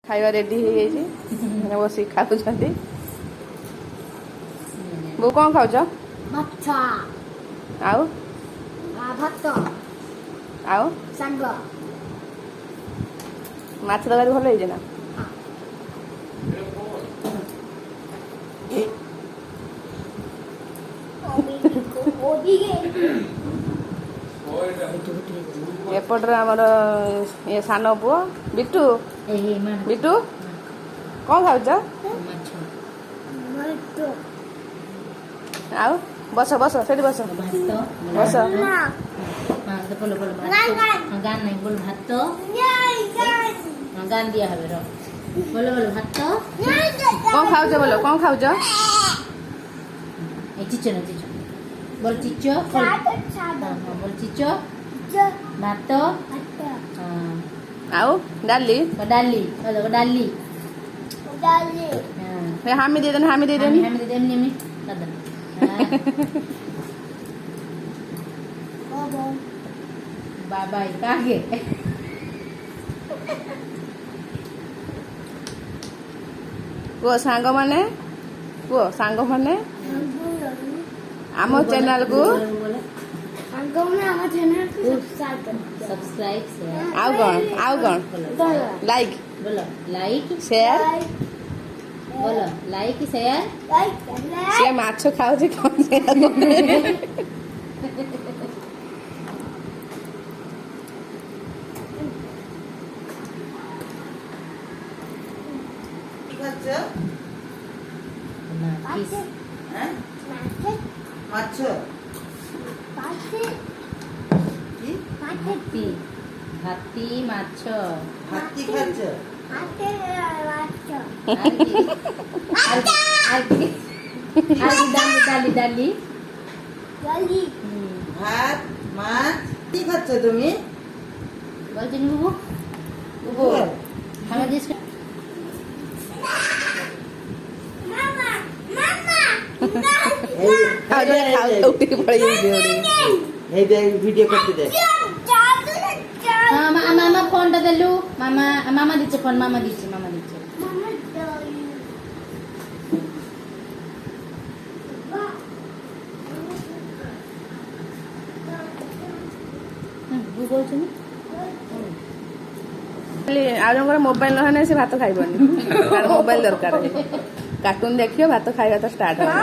खाଇବା ready हो गई बस खाऊ बो कौन खाऊ आउ भात आउ सांग माछ तरकारी भल होइजे ना एपट्रे आमर ये सान पुओ बिट्टू बिट्टू कौन खाऊ आउ बस बस से बस बस गान नहीं बोल भात गान दिया है बोलो बोलो भात कौन खाऊ बोलो कौन खाऊ चिचो ना चिचो बोल चिचो बोल चिचो भात आउ डाली डाली बोलो डाली हामी दे देनी हामी दे देनी हामी दे देनी मी कदम बाबा कागे को सांग माने आम चैनल को सब्सक्राइब आउ कौन लाइक बोलो लाइक शेयर बोलो लाइक शेयर से माछ खाऊ कौन মাছ হাতি মাছ হাতি খাচ্ছ ডালি ডালি ভাত মাছ কি খাচ্ছ তুমি বলছেন বুবু বুবু খাওয়া দিস ভিডিও করতে দে মামা ফোনটা দিলু মামা দিচ্ছে ফোন মামা দিচ্ছে ଆଉ ଜଣଙ୍କର ମୋବାଇଲ ନହେଲେ ସେ ଭାତ ଖାଇବନି ତାର ମୋବାଇଲ ଦରକାର କାର୍ଟୁନ ଦେଖିବ ଭାତ ଖାଇବା ତ ଷ୍ଟାର୍ଟ ହବ।